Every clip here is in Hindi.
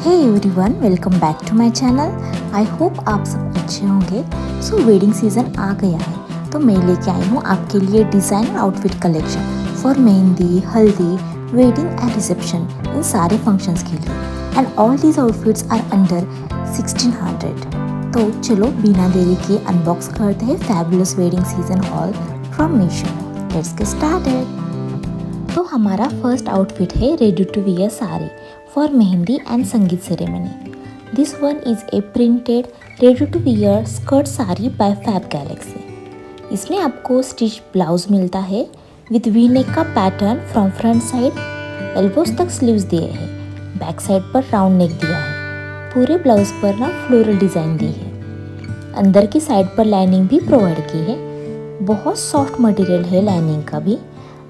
Hey everyone, welcome back to my channel. I hope आप सब अच्छे होंगे। सो वेडिंग सीज़न आ गया है तो मैं लेके आई हूँ आपके लिए designer outfit collection for mehndi, haldi, wedding and reception, इन सारे फंक्शंस के लिए। And all these outfits are under 1600। तो चलो बिना देरी के अनबॉक्स करते हैं fabulous wedding season haul from Meesho. Let's get started. तो हमारा फर्स्ट आउटफिट है ready to wear sari for mehndi and sangeet ceremony. This one is a printed ready to wear skirt sari by fab galaxy. इसमें आपको स्टिच ब्लाउज मिलता है विद वी नेक का pattern from front side elbows तक स्लीव्स दिए हैं। बैक साइड पर राउंड नेक दिया है। पूरे ब्लाउज पर ना फ्लोरल डिज़ाइन दी है। अंदर की साइड पर लाइनिंग भी प्रोवाइड की है। बहुत सॉफ्ट मटेरियल है लाइनिंग का भी।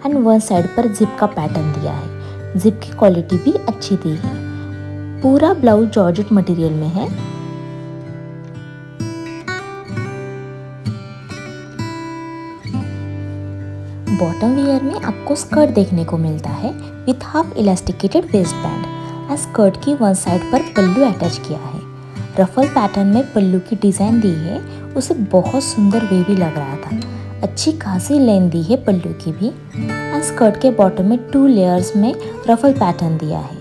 एंड वन साइड पर जिप का पैटर्न दिया है। जिप की क्वालिटी भी अच्छी दी है। पूरा ब्लाउज जॉर्जेट मटेरियल में है। बॉटम वेयर में आपको स्कर्ट देखने को मिलता है with half elasticated waist band. और स्कर्ट की वन साइड पर पल्लू अटैच किया है। रफल पैटर्न में पल्लू की डिजाइन दी है, उसे बहुत सुंदर वेवी लग रहा था। अच्छी खासी लेंथ दी है पल्लू की भी। एंड स्कर्ट के बॉटम में 2 लेयर्स में रफल पैटर्न दिया है।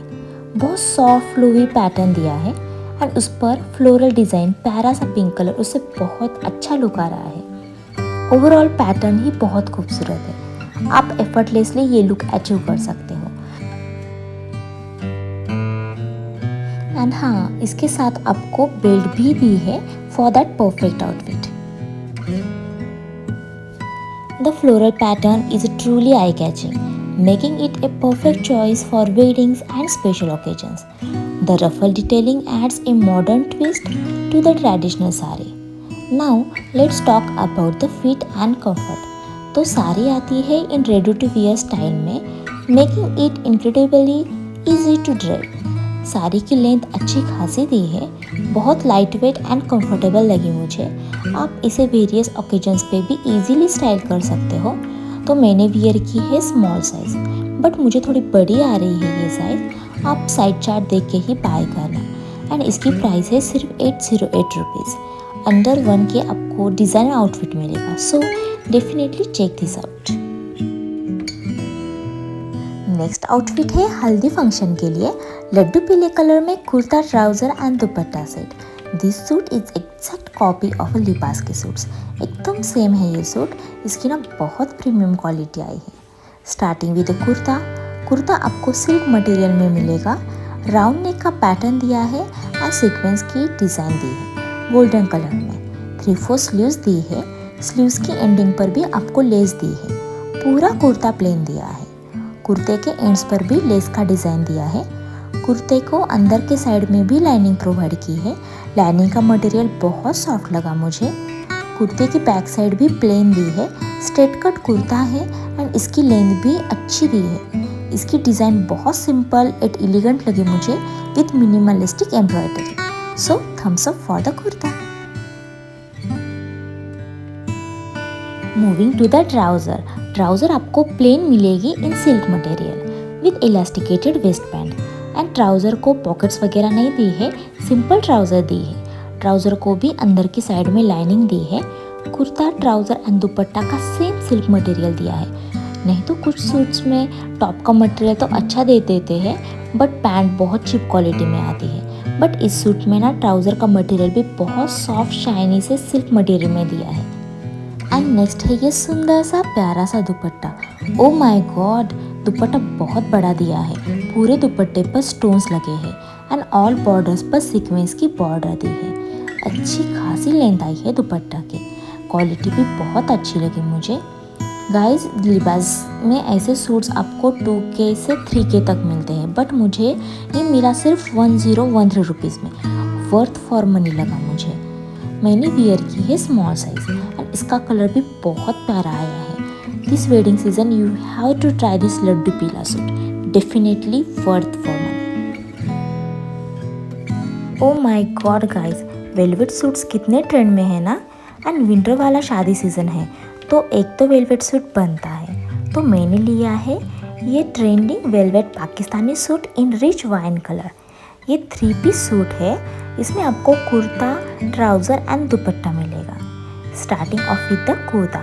बहुत सॉफ्ट फ्लूवी पैटर्न दिया है। एंड उस पर फ्लोरल डिज़ाइन प्यारा सा पिंक कलर, उससे बहुत अच्छा लुक आ रहा है। ओवरऑल पैटर्न ही बहुत खूबसूरत है। आप एफर्टलेसली ये लुक अचीव कर सकते हो। एंड हाँ, इसके साथ आपको बेल्ट भी दी है for that perfect outfit. The floral pattern is truly eye-catching, making it a perfect choice for weddings and special occasions. The ruffle detailing adds a modern twist to the traditional sari. Now, let's talk about the fit and comfort. तो साड़ी आती है इन ready to wear स्टाइल में, making it incredibly easy to drape. Sari की लेंथ अच्छी खासी दी है। बहुत लाइट वेट एंड कंफर्टेबल लगी मुझे। आप इसे वेरियस ओकेजन्स पे भी इजीली स्टाइल कर सकते हो। तो मैंने वियर की है स्मॉल साइज़, बट मुझे थोड़ी बड़ी आ रही है ये साइज़। आप साइड चार्ट देख के ही बाय करना। एंड इसकी प्राइस है सिर्फ 808 रुपीज़। अंडर 1 के आपको डिज़ाइनर आउटफिट मिलेगा। So definitely check this out. Next outfit है हल्दी फंक्शन के लिए लड्डू पीले कलर में kurta, trouser and dupatta set. This suit is exact copy of Libas के सूट्स। एकदम सेम है ये सूट। इसकी ना बहुत प्रीमियम क्वालिटी आई है। Starting with kurta. कुर्ता आपको सिल्क मटेरियल में मिलेगा। राउंड नेक का पैटर्न दिया है और सीक्वेंस की डिज़ाइन दी है गोल्डन कलर में। 3/4 स्लीव्स दी है। स्लीव्स की एंडिंग पर भी आपको लेस दी है। पूरा कुर्ता प्लेन दिया है। कुर्ते के एंड्स पर भी लेस का डिज़ाइन दिया है। कुर्ते को अंदर के साइड में भी लाइनिंग प्रोवाइड की है। लाइनिंग का मटेरियल बहुत सॉफ्ट लगा मुझे। कुर्ते की बैक साइड भी प्लेन दी है। स्ट्रेट कट कुर्ता है एंड इसकी लेंथ भी अच्छी दी है। इसकी डिज़ाइन बहुत सिंपल एट एलिगेंट लगी मुझे with minimalistic embroidery. So thumbs up for the kurta. Moving to the trouser. Trouser आपको प्लेन मिलेगी in silk material with elasticated waist band. And trouser को पॉकेट्स वगैरह नहीं दी है, सिंपल ट्राउज़र दी है। ट्राउज़र को भी अंदर की साइड में लाइनिंग दी है। कुर्ता, ट्राउज़र एंड दुपट्टा का सेम सिल्क मटेरियल दिया है। नहीं तो कुछ सूट्स में टॉप का मटेरियल तो अच्छा दे देते हैं बट पैंट बहुत चीप क्वालिटी में आती है। बट इस सूट में ना ट्राउज़र का मटेरियल भी बहुत सॉफ्ट शाइनी से सिल्क मटेरियल में दिया है। एंड नेक्स्ट है ये सुंदर सा प्यारा सा दुपट्टा। ओ माय गॉड, दुपट्टा बहुत बड़ा दिया है। पूरे दुपट्टे पर स्टोन्स लगे हैं एंड ऑल बॉर्डर्स पर सीक्वेंस की बॉर्डर दी है। अच्छी खासी लेंथ आई है दुपट्टा की। क्वालिटी भी बहुत अच्छी लगी मुझे। गाइस, लिबास में ऐसे सूट्स आपको 2K से 3K तक मिलते हैं, बट मुझे ये मिला सिर्फ 1013 रुपीज़ में। वर्थ फॉर मनी लगा मुझे। मैंने वियर की है स्मॉल साइज एंड इसका कलर भी बहुत प्यारा आया है। This wedding season you have to try this लड्डू पीला suit. Definitely worth for money. Oh my god guys, velvet suits कितने ट्रेंड में है ना। एंड विंटर वाला शादी सीजन है तो एक तो वेलवेट सूट बनता है। तो मैंने लिया है ये trending velvet Pakistani suit in rich wine colour. ये 3 पीस सूट है। इसमें आपको कुर्ता, ट्राउज़र एंड दुपट्टा मिलेगा। Starting off with the kurta.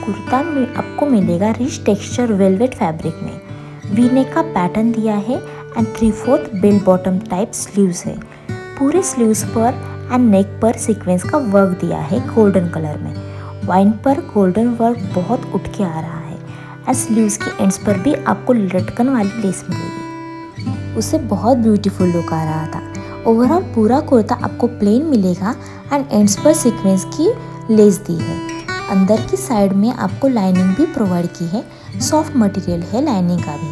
Kurta में आपको मिलेगा रिच टेक्सचर वेलवेट फैब्रिक में। वी नेक का पैटर्न दिया है and 3/4 bell bottom type sleeves है। पूरे स्लीव्स पर एंड नेक पर सीक्वेंस का वर्क दिया है गोल्डन कलर में। वाइन पर गोल्डन वर्क बहुत उठ के आ रहा है एंड स्लीव्स के एंड्स पर भी आपको लटकन वाली लेस मिलेगी। उससे बहुत ब्यूटीफुल लुक आ रहा था। ओवरऑल पूरा कुर्ता आपको प्लेन मिलेगा एंड एंड्स पर सीक्वेंस की लेस दी है। अंदर की साइड में आपको लाइनिंग भी प्रोवाइड की है। सॉफ्ट मटेरियल है लाइनिंग का भी।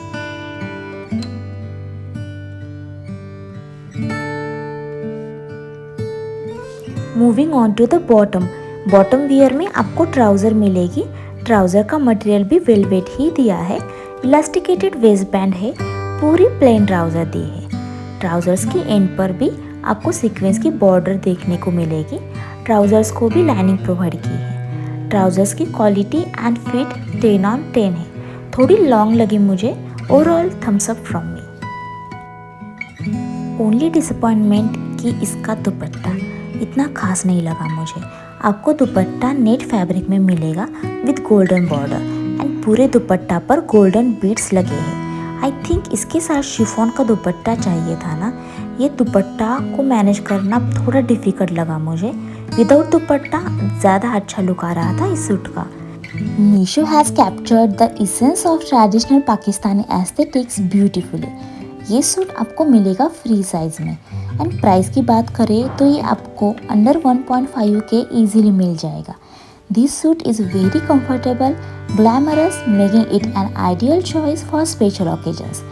Moving on to the bottom. Bottom wear में आपको ट्राउज़र मिलेगी। ट्राउज़र का मटेरियल भी वेलवेट ही दिया है। इलास्टिकेटेड वेस्ट बैंड है। पूरी प्लेन ट्राउज़र दी है। ट्राउज़र्स की एंड पर भी आपको सीक्वेंस की बॉर्डर देखने को मिलेगी। ट्राउज़र्स को भी लाइनिंग प्रोवाइड की है। ट्राउज़र्स की क्वालिटी एंड फिट 10 on 10 है। थोड़ी लॉन्ग लगी मुझे। Overall thumbs up from me. Only disappointment कि इसका दुपट्टा इतना खास नहीं लगा मुझे। आपको दुपट्टा नेट फैब्रिक में मिलेगा विद गोल्डन बॉर्डर एंड पूरे दुपट्टा पर गोल्डन बीड्स लगे हैं। आई थिंक इसके साथ शिफॉन का दुपट्टा चाहिए था ना। ये दुपट्टा को मैनेज करना थोड़ा डिफ़िकल्ट लगा मुझे। विदाउट दुपट्टा ज़्यादा अच्छा लुक आ रहा था इस सूट का। Meesho has captured the essence of traditional Pakistani aesthetics beautifully. ये सूट आपको मिलेगा फ्री साइज़ में एंड प्राइस की बात करें तो ये आपको अंडर 1.5 के ईजीली मिल जाएगा। This suit is very comfortable, glamorous, making it an ideal choice for special occasions.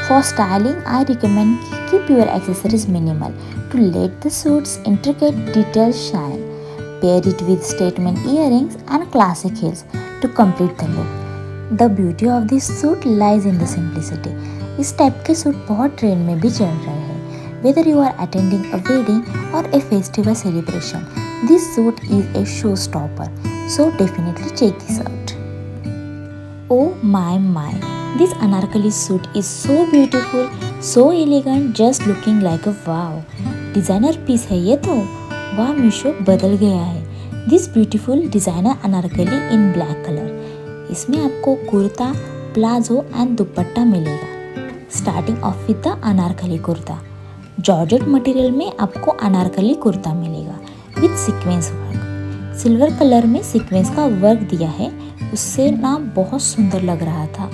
For styling I recommend keep your accessories minimal to let the suit's intricate details shine. Pair it with statement earrings and classic heels to complete the look. The beauty of this suit lies in the simplicity. इस टाइप के सूट बहुत ट्रेंड में भी चल रहे हैं। Whether you are attending a wedding or a festival celebration, this suit is a showstopper. So definitely check this out. Oh my! This anarkali suit is so beautiful, so elegant, just looking like a wow. Designer piece है ये तो। वाह, मीशो बदल गया है। This beautiful designer Anarkali in black color. इसमें आपको कुर्ता, प्लाजो एंड दुपट्टा मिलेगा। Starting off with the Anarkali kurta. Georgette material में आपको अनारकली कुर्ता मिलेगा with sequence work. Silver colour में सीक्वेंस का वर्क दिया है। उससे ना बहुत सुंदर लग रहा था।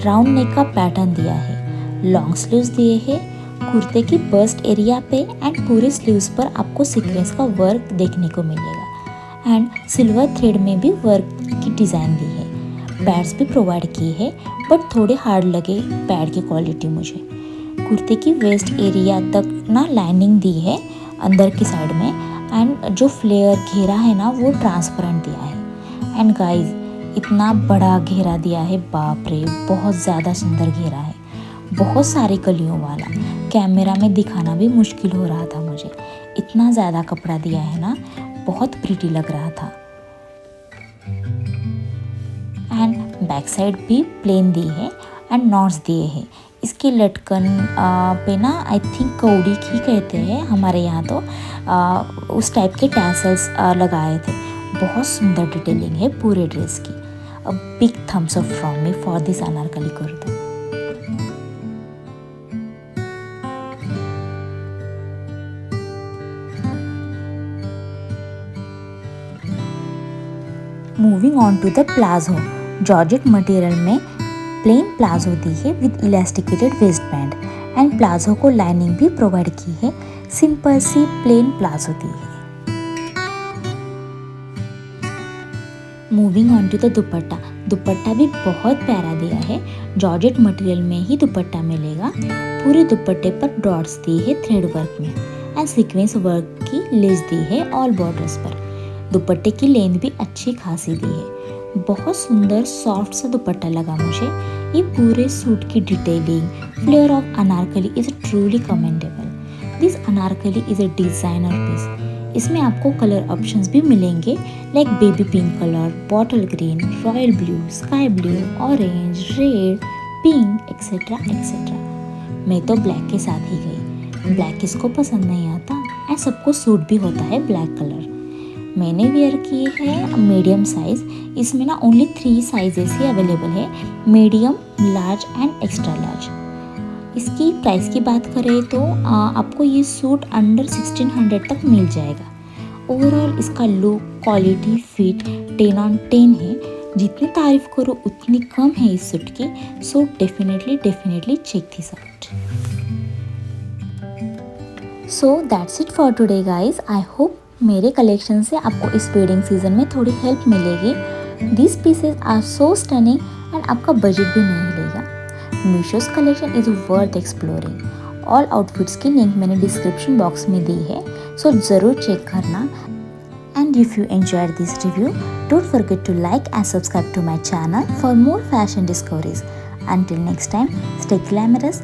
राउंड नेक का पैटर्न दिया है। लॉन्ग स्लीव्स दिए हैं। कुर्ते की बस्ट एरिया पे एंड पूरे स्लीव्स पर आपको सीक्वेंस का वर्क देखने को मिलेगा एंड सिल्वर थ्रेड में भी वर्क की डिज़ाइन दी है। पैड्स भी प्रोवाइड किए हैं बट थोड़े हार्ड लगे पैड की क्वालिटी मुझे। कुर्ते की वेस्ट एरिया तक ना लाइनिंग दी है अंदर की साइड में एंड जो फ्लेयर घेरा है ना वो ट्रांसपेरेंट दिया है। एंड गाइस इतना बड़ा घेरा दिया है, बाप रे, बहुत ज़्यादा सुंदर घेरा है। बहुत सारे कलियों वाला। कैमरा में दिखाना भी मुश्किल हो रहा था मुझे। इतना ज़्यादा कपड़ा दिया है ना, बहुत प्रीटी लग रहा था। एंड बैक साइड भी प्लेन दी है एंड नॉट्स दिए हैं। इसकी लटकन पे ना आई थिंक कौड़ी ही कहते हैं हमारे यहाँ तो, उस टाइप के टैसल्स लगाए थे। बहुत सुंदर डिटेलिंग है पूरे ड्रेस की। A big thumbs up from me for this anarkali kurta. Moving on to the palazzo. Georgette material में प्लेन प्लाजो दी है with elasticated waist band and palazzo को लाइनिंग भी प्रोवाइड की है। सिंपल सी प्लेन प्लाजो दी है। Moving on to the dupatta. Dupatta भी बहुत प्यारा दिया है। जॉर्जेट मटेरियल में ही दुपट्टा मिलेगा। पूरे दुपट्टे पर डॉट्स दी है थ्रेड वर्क में एंड सीक्वेंस वर्क की लेस दी है ऑल बॉर्डर्स पर। दुपट्टे की लेंथ भी अच्छी खासी दी है। बहुत सुंदर सॉफ्ट सा दुपट्टा लगा मुझे। ये पूरे सूट की detailing, flare of anarkali is truly commendable. This anarkali is a designer piece. इसमें आपको कलर ऑप्शंस भी मिलेंगे like baby pink colour, bottle green, royal blue, sky blue, orange, red, pink etcetera etcetera. मैं तो ब्लैक के साथ ही गई। ब्लैक किसको पसंद नहीं आता एंड सबको सूट भी होता है ब्लैक कलर। मैंने वेयर की है मीडियम साइज़। इसमें ना ओनली 3 साइजेस ही अवेलेबल है, medium, large and extra large. इसकी प्राइस की बात करें तो आपको ये सूट अंडर 1600 तक मिल जाएगा। ओवरऑल इसका लुक, क्वालिटी, फिट 10 on 10 है। जितनी तारीफ करो उतनी कम है इस सूट की। So definitely check this out. So that's it for today guys. I hope मेरे कलेक्शन से आपको इस वेडिंग सीजन में थोड़ी हेल्प मिलेगी। This pieces are so stunning and आपका बजट भी नहीं हिलेगा। Meesho's collection is worth exploring. All outfits की लिंक मैंने डिस्क्रिप्शन बॉक्स में दी है, सो ज़रूर चेक करना। And if you enjoyed this review, don't forget to like and subscribe to my channel for more fashion discoveries. Until next time, stay glamorous,